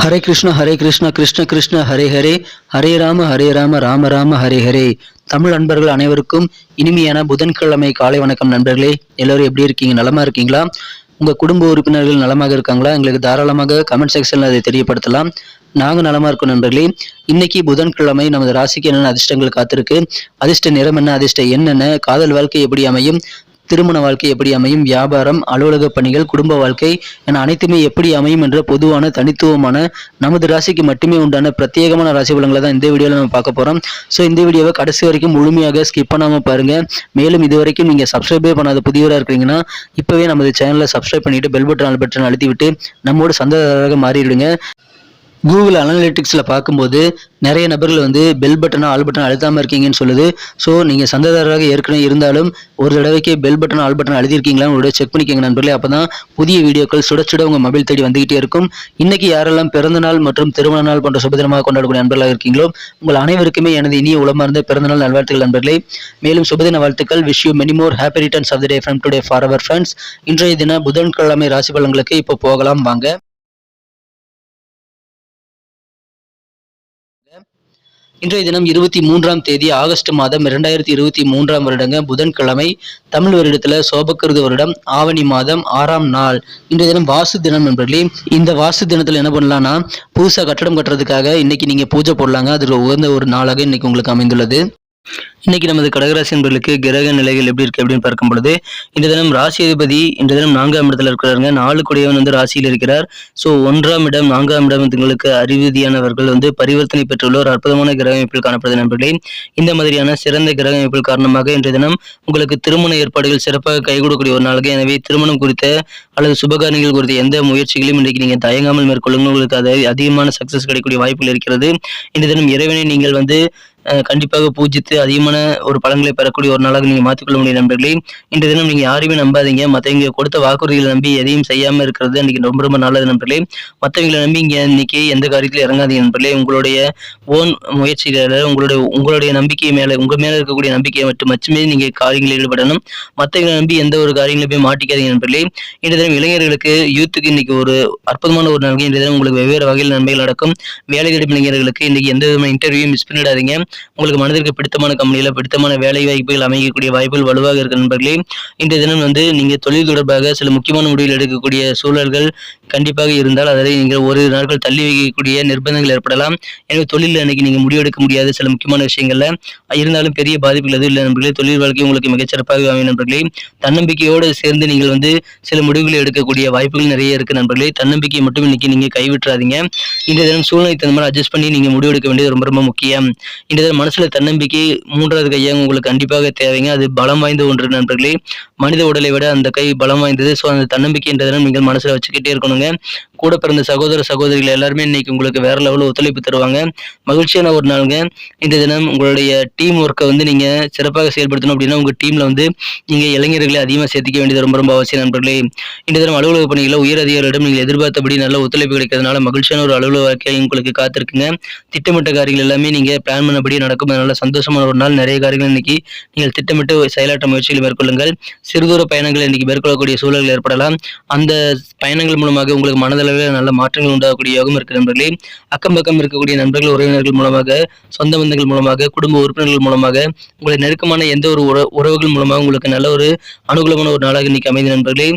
ஹரே கிருஷ்ணா கிருஷ்ண கிருஷ்ண ஹரே ஹரே, ஹரே ராம ராம ராம ஹரே ஹரே. தமிழ் நண்பர்கள் அனைவருக்கும் இனிமையான புதன்கிழமை காலை வணக்கம் நண்பர்களே. எல்லோரும் எப்படி இருக்கீங்க? நலமா இருக்கீங்களா? உங்க குடும்ப உறுப்பினர்கள் நலமாக இருக்காங்களா? எங்களுக்கு தாராளமாக கமெண்ட் செக்ஷன்ல அதை தெரியப்படுத்தலாம். நாங்க நலமா இருக்கோம் நண்பர்களே. இன்னைக்கு புதன்கிழமை நமது ராசிக்கு என்னென்ன அதிர்ஷ்டங்கள் காத்திருக்கு, அதிர்ஷ்ட நிறம் என்ன, அதிர்ஷ்ட என்னென்ன, காதல் வாழ்க்கை எப்படி அமையும், திருமண வாழ்க்கை எப்படி அமையும், வியாபாரம், அலுவலக பணிகள், குடும்ப வாழ்க்கை என அனைத்துமே எப்படி அமையும் என்ற பொதுவான தனித்துவமான நமது ராசிக்கு மட்டுமே உண்டான பிரத்யேகமான ராசி பலன்களை தான் இந்த வீடியோவில் நம்ம பார்க்க போகிறோம். ஸோ இந்த வீடியோவை கடைசி வரைக்கும் முழுமையாக ஸ்கிப் பண்ணாமல் பாருங்கள். மேலும் இது வரைக்கும் நீங்கள் சப்ஸ்கிரைபே பண்ணாத புதியவராக இருக்கிறீங்கன்னா இப்போவே நமது சேனலை சப்ஸ்கிரைப் பண்ணிவிட்டு பெல் பட்டன் அழுத்தி விட்டு நம்மோட சந்ததாரராக மாறிடுங்க. கூகுள் அனலிட்டிக்ஸில் பார்க்கும்போது நிறைய நபர்கள் பெல் பட்டனை ஆல் பட்டன் அழுத்தாமல் இருக்கீங்கன்னு சொல்லுது. ஸோ நீங்கள் சந்ததாரராக ஏற்கனவே இருந்தாலும் ஒரு தடவைக்கு பெல் பட்டன் ஆல் பட்டன் அழுத்திருக்கீங்களா உங்களோட செக் பண்ணிக்கோங்க நண்பர்களே. அப்போ தான் புதிய வீடியோக்கள் சுட சுட உங்கள் மொபைல் தேடி வந்துகிட்டே இருக்கும். இன்னைக்கு யாரெல்லாம் பிறந்த நாள் மற்றும் திருமண நாள் போன்ற சுபதினமாக கொண்டாடக்கூடிய நண்பர்களாக இருக்கீங்களோ உங்கள் அனைவருக்குமே எனது இனிய உளமார்ந்த பிறந்தநாள் நல்வாழ்த்துக்கள் நண்பர்களே. மேலும் சுபதின வாழ்த்துக்கள். Wish you many more happy returns of the day from today for our friends. இன்றைய தின புதன்கிழமை ராசி பலன்களுக்கு இப்போ போகலாம் வாங்க. இன்றைய தினம் 23ஆம் தேதி ஆகஸ்ட் மாதம் 2023 வருடங்க புதன்கிழமை. தமிழ் வருடத்துல சோபக்கிருது வருடம் ஆவணி மாதம் 6ஆம் நாள். இன்றைய தினம் வாசு தினம் நண்பர்களே. இந்த வாசு தினத்துல என்ன பண்ணலாம்னா புதுசா கட்டடம் கட்டுறதுக்காக இன்னைக்கு நீங்க பூஜை போடலாங்க. அதுல உகந்த ஒரு நாளாக இன்னைக்கு உங்களுக்கு அமைந்துள்ளது. இன்னைக்கு நமது கடகராசி என்பர்களுக்கு கிரக நிலைகள் எப்படி இருக்கு அப்படின்னு பார்க்கும் பொழுது இந்த தினம் ராசி அதிபதி இந்த தினம் 4ஆம் இடத்துல இருக்கிறாருங்க. 4 கூடியவன் ராசியில் இருக்கிறார். ஸோ 1ஆம் இடம் 4ஆம் இடம் உங்களுக்கு அறிவுதியானவர்கள் பரிவர்த்தனை பெற்றுள்ள ஒரு அற்புதமான கிரக அமைப்பில் காணப்படுது நண்பர்களே. இந்த மாதிரியான சிறந்த கிரக அமைப்பில் காரணமாக இன்றைய தினம் உங்களுக்கு திருமண ஏற்பாடுகள் சிறப்பாக கைகூடக்கூடிய ஒரு நாளுக்கு. எனவே திருமணம் குறித்த அல்லது சுபகாரியங்கள் குறித்த எந்த முயற்சிகளையும் இன்றைக்கு நீங்கள் தயங்காமல் மேற்கொள்ளுங்க. உங்களுக்கு அது அதிகமான சக்சஸ் கிடைக்கக்கூடிய வாய்ப்புகள் இருக்கிறது. இந்த தினம் இறைவனை நீங்கள் கண்டிப்பாக பூஜித்து அதிகமான ஒரு பலன்களை பெறக்கூடிய ஒரு நாளாக நீங்க மாற்றிக்கொள்ள முடியும் நண்பர்களே. இன்றைய தினம் நீங்க யாரையுமே நம்பாதீங்க. மற்றவங்க கொடுத்த வாக்குறுதிகளை நம்பி எதையும் செய்யாம இருக்கிறது இன்னைக்கு ரொம்ப ரொம்ப நல்லது நண்பர்களே. மற்றவங்களை நம்பி இங்க இன்னைக்கு எந்த காரியத்திலும் இறங்காதீங்க நண்பர்களே. உங்களுடைய ஓன் முயற்சிகளை உங்களுடைய நம்பிக்கை மேல உங்க மேல இருக்கக்கூடிய நம்பிக்கையை மட்டுமே நீங்க காரியங்களில் ஈடுபடணும். மற்றவங்களை நம்பி எந்த ஒரு காரியங்களும் போய் மாட்டிக்காதீங்க நண்பர்களே. இன்றைய தினம் இளைஞர்களுக்கு யூத்துக்கு இன்னைக்கு ஒரு அற்புதமான ஒரு நாள். இன்றைய தினம் உங்களுக்கு வெவ்வேறு வகையில் நன்மைகள் நடக்கும். வேலை தேடும் இளைஞர்களுக்கு இன்னைக்கு எந்த விதமான இன்டர்வியூ மிஸ் பண்ணிடாதீங்க. உங்களுக்கு மனதிற்கு பிடித்தமான கம்பெனியில பிடித்தமான வேலை வாய்ப்புகள் அமைக்கக்கூடிய வாய்ப்புகள் வலுவாக இருக்கு நண்பர்களே. இன்றைய தினம் நீங்க தொழில் தொடர்பாக சில முக்கியமான முடிவுகள் எடுக்கக்கூடிய சூழல்கள் கண்டிப்பாக இருந்தால் அதை நீங்கள் ஒரு நாட்கள் தள்ளி வைக்கக்கூடிய நிர்பந்தங்கள் ஏற்படலாம். எனவே தொழிலில் இன்னைக்கு நீங்க முடிவெடுக்க முடியாத சில முக்கியமான விஷயங்கள்ல இருந்தாலும் பெரிய பாதிப்புகள் எதுவும் இல்லை நண்பர்களே. தொழில் வாழ்க்கை உங்களுக்கு மிகச்சிறப்பாக அமையும் நண்பர்களே. தன்னம்பிக்கையோடு சேர்ந்து நீங்கள் சில முடிவுகளை எடுக்கக்கூடிய வாய்ப்புகள் நிறைய இருக்கு நண்பர்களே. தன்னம்பிக்கையை மட்டும் இன்னைக்கு நீங்க கைவிட்டுறாதீங்க. இந்த தினம் சூழ்நிலை தகுந்த மாதிரி அட்ஜஸ்ட் பண்ணி நீங்க முடிவெடுக்க வேண்டியது ரொம்ப ரொம்ப முக்கியம். இந்த மனசுல தன்னம்பிக்கை 3வது கையாக உங்களுக்கு கண்டிப்பாக தேவைங்க. அது பலம் வாய்ந்த ஒன்று நண்பர்களே. மனித உடலை விட அந்த கை பலம் வாய்ந்தது. ஸோ அந்த தன்னம்பிக்கை என்ற தினம் நீங்கள் மனசுல வச்சுக்கிட்டே இருக்கணுங்க. கூட பிறந்த சகோதர சகோதரிகள் எல்லாருமே இன்னைக்கு உங்களுக்கு வேற லெவலில் ஒத்துழைப்பு தருவாங்க. மகிழ்ச்சியான ஒரு நாளுங்க. இந்த தினம் உங்களுடைய டீம் ஒர்க்கை நீங்க சிறப்பாக செயல்படுத்தணும் அப்படின்னா உங்க டீம்ல நீங்க இளைஞர்களை அதிகமாக சேர்த்திக்க வேண்டியது ரொம்ப ரொம்ப அவசியம் நண்பர்களே. இந்த தினம் அலுவலக பணிகளில் உயர் அதிகாரிகளிடம் நீங்கள் எதிர்பார்த்தபடி நல்ல ஒத்துழைப்பு கிடைக்கிறதுனால மகிழ்ச்சியான ஒரு அலுவலக வாழ்க்கை உங்களுக்கு காத்திருக்குங்க. திட்டமிட்ட காரியங்கள் எல்லாமே நீங்க பிளான் பண்ணபடி நடக்கும். அதனால சந்தோஷமான ஒரு நாள். நிறைய காரியங்கள் இன்னைக்கு நீங்கள் திட்டமிட்டு செயலாற்ற முயற்சிகளை மேற்கொள்ளுங்கள். சிறுதூர பயணங்கள் இன்னைக்கு மேற்கொள்ளக்கூடிய சூழல்கள் ஏற்படலாம். அந்த பயணங்கள் மூலமாக உங்களுக்கு மனதளவில் நல்ல மாற்றங்கள் உண்டாகக்கூடிய யோகம் இருக்கு நண்பர்களே. அக்கம் பக்கம் இருக்கக்கூடிய நண்பர்கள் உறவினர்கள் மூலமாக, சொந்த பந்தங்கள் மூலமாக, குடும்ப உறுப்பினர்கள் மூலமாக, உங்களை நெருக்கமான எந்த ஒரு உறவுகள் மூலமாக உங்களுக்கு நல்ல ஒரு அனுகூலமான ஒரு நாளாக இன்னைக்கு அமைந்த நண்பர்களே.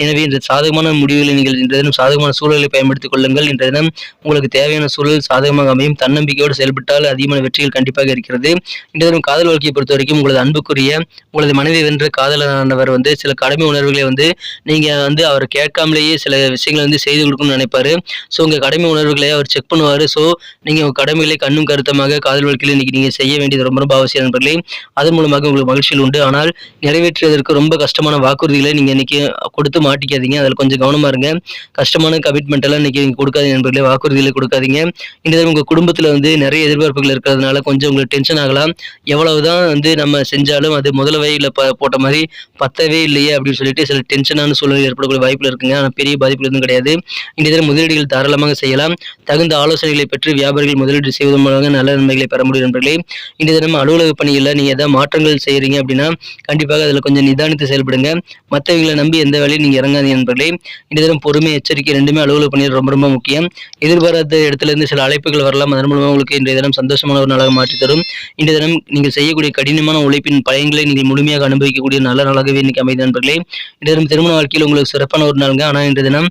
எனவே இந்த சாதகமான முடிவுகளை நீங்கள் இன்றைய தினம் சாதகமான சூழலை பயன்படுத்திக் கொள்ளுங்கள். இன்றைய தினம் உங்களுக்கு தேவையான சூழல் சாதகமாக அமையும். தன்னம்பிக்கையோடு செயல்பட்டால் அதிகமான வெற்றிகள் கண்டிப்பாக இருக்கிறது. இன்றைய தினம் காதல் வாழ்க்கையை பொறுத்த வரைக்கும் உங்களது அன்புக்குரிய உங்களது மனதை வென்ற காதலரானவர் சில கடமை உணர்வுகளை நீங்க அவர் கேட்காமலேயே சில விஷயங்களை செய்து கொடுக்கணும்னு நினைப்பாரு. ஸோ உங்க கடமை உணர்வுகளை அவர் செக் பண்ணுவாரு. ஸோ நீங்க உங்க கடமைகளை கண்ணும் கருத்தமாக காதல் வாழ்க்கையில் இன்னைக்கு நீங்க செய்ய வேண்டியது ரொம்ப ரொம்ப அவசியம் நண்பர்களே. அதன் மூலமாக உங்களுக்கு மகிழ்ச்சியில் உண்டு. ஆனால் நிறைவேற்றுவதற்கு ரொம்ப கஷ்டமான வாக்குறுதிகளை நீங்க இன்னைக்கு கொடுத்து மாட்டிக்காதீங்க. அதில் கொஞ்சம் கவனமா இருங்க. கஷ்டமான கமிட்மெண்ட் எல்லாம் இன்னைக்கு நீங்க கொடுக்காதீங்க நண்பர்களே. வாக்குறுதிகளை கொடுக்காதீங்க. இந்த உங்க குடும்பத்துல நிறைய எதிர்பார்ப்புகள் இருக்கிறதுனால கொஞ்சம் உங்களுக்கு டென்ஷன் ஆகலாம். எவ்வளவுதான் நம்ம செஞ்சாலும் அது முதல வகையில போட்ட மாதிரி பத்தவே இல்லையே அப்படின்னு சொல்லிட்டு சில டென்ஷனான சூழ்நிலை ஏற்படக்கூடிய வாய்ப்புகள் இருக்குங்க. ஆனால் பெரிய பாதிப்புகள் எதுவும் கிடையாது. இன்றைய தினம் முதலீடுகள் தாராளமாக செய்யலாம். தகுந்த ஆலோசனைகளை பெற்று வியாபாரிகள் முதலீடு செய்வதன் மூலமாக நல்ல நன்மைகளை பெற முடியும் நண்பர்களே. இன்றைய தினம் அலுவலக பணியில் நீங்கள் ஏதாவது மாற்றங்கள் செய்கிறீங்க அப்படின்னா கண்டிப்பாக அதில் கொஞ்சம் நிதானித்து செயல்படுங்க. மற்றவங்களை நம்பி எந்த வேலையும் நீங்கள் இறங்காதீங்க நண்பர்களே. இன்றைய தினம் பொறுமை, எச்சரிக்கை ரெண்டுமே அலுவலக பணியில் ரொம்ப ரொம்ப முக்கியம். எதிர்பாராத இடத்துல இருந்து சில அழைப்புகள் வரலாம். அதன் மூலமாக உங்களுக்கு இன்றைய தினம் சந்தோஷமான ஒரு நாளாக மாற்றி தரும். இன்றைய தினம் நீங்கள் செய்யக்கூடிய கடினமான உழைப்பின் பயன்களை நீங்கள் முழுமையாக அனுபவிக்கக்கூடிய நல்ல நாளாகவே இன்னைக்கு அமைதி நண்பர்களே. இன்றைய தினம் திருமண வாழ்க்கையில் உங்களுக்கு சிறப்பான ஒரு நாளுங்க. ஆனால் இன்றைய தினம்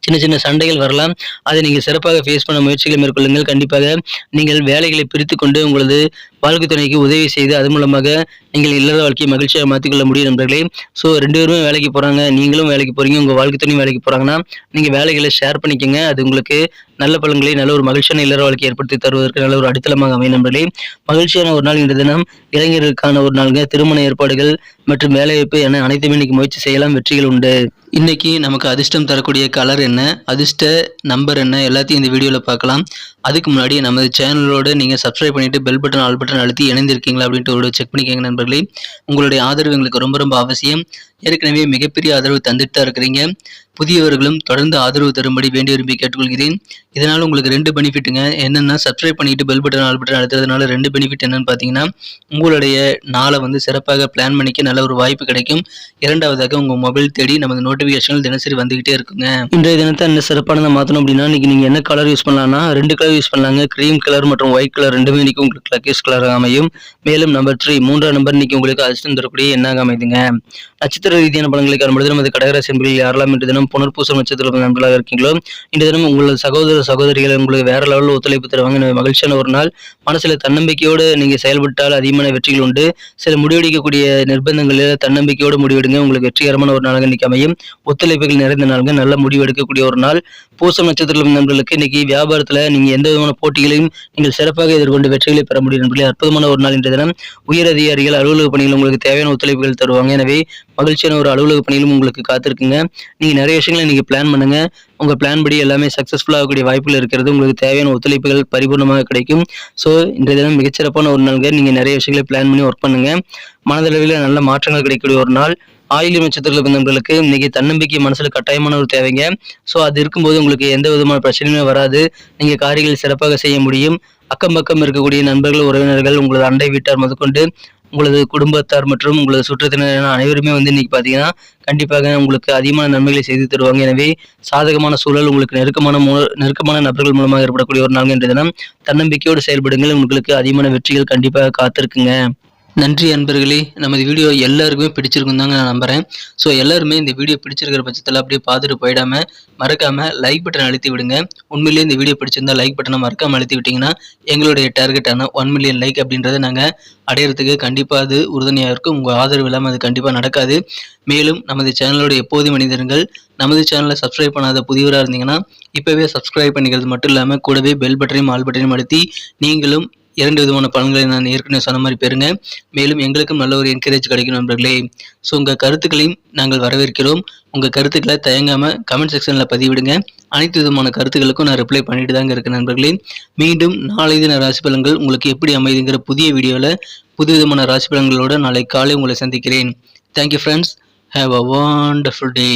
சின்ன சின்ன சண்டைகள் வரலாம். அதை நீங்கள் சிறப்பாக ஃபேஸ் பண்ண முயற்சிகளை மேற்கொள்ளுங்கள். கண்டிப்பாக நீங்கள் வேலைகளை பிரித்து கொண்டு உங்களது வாழ்க்கை துணைக்கு உதவி செய்து அது மூலமாக நீங்கள் இல்லற வாழ்க்கையை மகிழ்ச்சியாக மாற்றிக்கொள்ள முடியும் நண்பர்களே. ஸோ 2 பேருமே வேலைக்கு போகிறாங்க, நீங்களும் வேலைக்கு போகிறீங்க, உங்கள் வாழ்க்கை துணையும் வேலைக்கு போகிறாங்கன்னா நீங்கள் வேலைகளை ஷேர் பண்ணிக்கோங்க. அது உங்களுக்கு நல்ல பலன்களை, நல்ல ஒரு மகிழ்ச்சியான இல்லற வாழ்க்கை ஏற்படுத்தி தருவதற்கு நல்ல ஒரு அடித்தளமாக அமையும் நண்பர்களே. மகிழ்ச்சியான ஒரு நாள் இந்த தினம். இளைஞர்களுக்கான ஒரு நாளுங்க. திருமண ஏற்பாடுகள் மற்றும் வேலைவாய்ப்பு என அனைத்துமே இன்னைக்கு முயற்சி செய்யலாம். வெற்றிகள் உண்டு. இன்னைக்கு நமக்கு அதிர்ஷ்டம் தரக்கூடிய கலர் என்ன, அதிர்ஷ்ட நம்பர் என்ன, எல்லாத்தையும் இந்த வீடியோவில் பார்க்கலாம். அதுக்கு முன்னாடி நமது சேனலோட நீங்கள் சப்ஸ்கிரைப் பண்ணிட்டு பெல் பட்டன், ஆல் பட்டன் அழுத்தி இணைந்திருக்கீங்களா அப்படின்ட்டு ஒரு செக் பண்ணிக்கோங்க நண்பர்களே. உங்களுடைய ஆதரவு எங்களுக்கு ரொம்ப ரொம்ப அவசியம். ஏற்கனவே மிகப்பெரிய ஆதரவு தந்துட்டு தான் இருக்கிறீங்க. புதியவர்களும் தொடர்ந்து ஆதரவு தரும்படி வேண்டி விரும்பி கேட்டுக்கொள்கிறேன். இதனால் உங்களுக்கு 2 பெனிஃபிட்டுங்க. என்னென்னா, சப்ஸ்கிரைப் பண்ணிட்டு பெல் பட்டன், ஆல் பட்டன் அழுத்துறதுனால 2 பெனிஃபிட் என்னன்னு பார்த்தீங்கன்னா, உங்களுடைய நாளை சிறப்பாக பிளான் பண்ணிக்க நல்ல ஒரு வாய்ப்பு கிடைக்கும். இரண்டாவதாக உங்கள் மொபைல் தேடி நமது நோட்டிஃபிகேஷன்கள் தினசரி வந்துகிட்டே இருக்குங்க. இன்றைய தினத்தை என்ன சிறப்பானதை மாற்றணும் அப்படின்னா, இன்னைக்கு நீங்கள் என்ன கலர் யூஸ் பண்ணலாம்னா 2 கலர் யூஸ் பண்ணலாங்க. க்ரீம் கலர் மற்றும் ஒயிட் கலர் ரெண்டுமே இன்னைக்கு உங்களுக்கு லக்கேஸ் கலராக அமையும். மேலும் நம்பர் 3 மூன்றாம் நம்பர் இன்னைக்கு உங்களுக்கு அதிர்ஷ்டம் தரக்கூடிய எண்ணாக அமைதுங்க. நட்சத்திர ரீதியான பலன்களை காணும்பொழுது நமது கடகராசி என்பதில் யாரெல்லாம் இன்று தினம் புனர்பூசம் நட்சத்திர நண்பர்களாக இருக்கீங்களோ இன்று தினம் உங்களது சகோதர சகோதரிகள் உங்களுக்கு வேற லெவலில் ஒத்துழைப்பு தருவாங்க. மகிழ்ச்சியான ஒரு நாள். மனசுல தன்னம்பிக்கையோடு நீங்க செயல்பட்டால் அதிகமான வெற்றிகள் உண்டு. சில முடிவெடுக்கக்கூடிய நிர்பந்தங்களில் தன்னம்பிக்கையோடு முடிவெடுங்க. உங்களுக்கு வெற்றிகரமான ஒரு நாளாக இன்னைக்கு அமையும். ஒத்துழைப்புகள் நிறைந்த நாளுங்க. நல்ல முடிவு எடுக்கக்கூடிய ஒரு நாள். பூசம் நட்சத்திர நண்பர்களுக்கு இன்னைக்கு வியாபாரத்துல நீங்க எந்த விதமான போட்டிகளையும் நீங்கள் சிறப்பாக எதிர்கொண்டு வெற்றிகளை பெற முடியும் நண்பர்களே. அற்புதமான ஒரு நாள் இன்றைய தினம். உயர் அதிகாரிகள் அலுவலக பணிகள் உங்களுக்கு தேவையான ஒத்துழைப்புகள் தருவாங்க. எனவே மகிழ்ச்சியான ஒரு அலுவலக பணியிலும் உங்களுக்கு காத்திருக்குங்க. நீங்க நிறைய விஷயங்களை நீங்க பிளான் பண்ணுங்க. உங்க பிளான் படி எல்லாமே சக்சஸ்ஃபுல்லா ஆகக்கூடிய வாய்ப்புகள் இருக்கிறது. உங்களுக்கு தேவையான ஒத்துழைப்புகள் பரிபூர்ணமாக கிடைக்கும். ஸோ இன்றைய தினம் மிகச்சிறப்பான ஒரு நாள்கள். நீங்க நிறைய விஷயங்களை பிளான் பண்ணி ஒர்க் பண்ணுங்க. மனதளவில் நல்ல மாற்றங்கள் கிடைக்கக்கூடிய ஒரு நாள். ஆயிலியம் நட்சத்திர நண்பர்களுக்கு இன்னைக்கு தன்னம்பிக்கை மனசுல கட்டாயமான ஒரு தேவைங்க. ஸோ அது இருக்கும்போது உங்களுக்கு எந்த விதமான பிரச்சனையுமே வராது. நீங்க காரியங்கள் சிறப்பாக செய்ய முடியும். அக்கம் பக்கம் இருக்கக்கூடிய நண்பர்கள், உறவினர்கள், உங்களது அண்டை வீட்டார் முதற்கொண்டு உங்களது குடும்பத்தார் மற்றும் உங்களது சுற்றத்தினர் அனைவருமே இன்னைக்கு பார்த்தீங்கன்னா கண்டிப்பாக உங்களுக்கு அதிகமான நன்மைகளை செய்து தருவாங்க. எனவே சாதகமான சூழல் உங்களுக்கு நெருக்கமான நபர்கள் மூலமாக ஏற்படக்கூடிய ஒரு நாள் என்ற தினம். தன்னம்பிக்கையோடு செயல்படுங்கள். உங்களுக்கு அதிகமான வெற்றிகள் கண்டிப்பாக காத்திருக்குங்க. நன்றி அன்பர்களே. நமது வீடியோ எல்லாருக்குமே பிடிச்சிருக்கும் தாங்க நான் நம்புறேன். ஸோ எல்லாருமே இந்த வீடியோ பிடிச்சிருக்கிற பட்சத்தில் அப்படியே பார்த்துட்டு போயிடாம மறக்காம லைக் பட்டன் அழுத்தி விடுங்க. உண்மையிலேயே இந்த வீடியோ பிடிச்சிருந்தா லைக் பட்டனை மறக்காம அழுத்தி விட்டீங்கன்னா எங்களுடைய டார்கெட்டான 1 மில்லியன் லைக் அப்படின்றத நாங்கள் அடையிறதுக்கு கண்டிப்பாக அது உறுதுணையாக இருக்கும். உங்கள் ஆதரவு இல்லாமல் அது கண்டிப்பாக நடக்காது. மேலும் நமது சேனலோட எப்போதும் மனிதர்கள் நமது சேனலை சப்ஸ்கிரைப் பண்ணாத புதியவராக இருந்தீங்கன்னா இப்போவே சப்ஸ்கிரைப் பண்ணிக்கிறது மட்டும் இல்லாமல் கூடவே பெல் பட்டனையும் ஆல் பட்டனையும் அழுத்தி நீங்களும் 2 விதமான பலன்களை நான் ஏற்கனவே சொன்ன மாதிரி பெறுங்க. மேலும் எங்களுக்கும் நல்ல ஒரு என்கரேஜ் கிடைக்கும் நண்பர்களே. ஸோ உங்கள் கருத்துக்களையும் நாங்கள் வரவேற்கிறோம். உங்கள் கருத்துக்களை தயங்காமல் கமெண்ட் செக்ஷனில் பதிவிடுங்க. அனைத்து விதமான கருத்துக்களுக்கும் நான் ரிப்ளை பண்ணிட்டு தாங்க இருக்கேன் நண்பர்களே. மீண்டும் நாளை தின ராசி பலன்கள் உங்களுக்கு எப்படி அமைதுங்கிற புதிய வீடியோவில் புது விதமான ராசி பலன்களோடு நாளை காலை உங்களை சந்திக்கிறேன். Thank you friends. Have a wonderful day.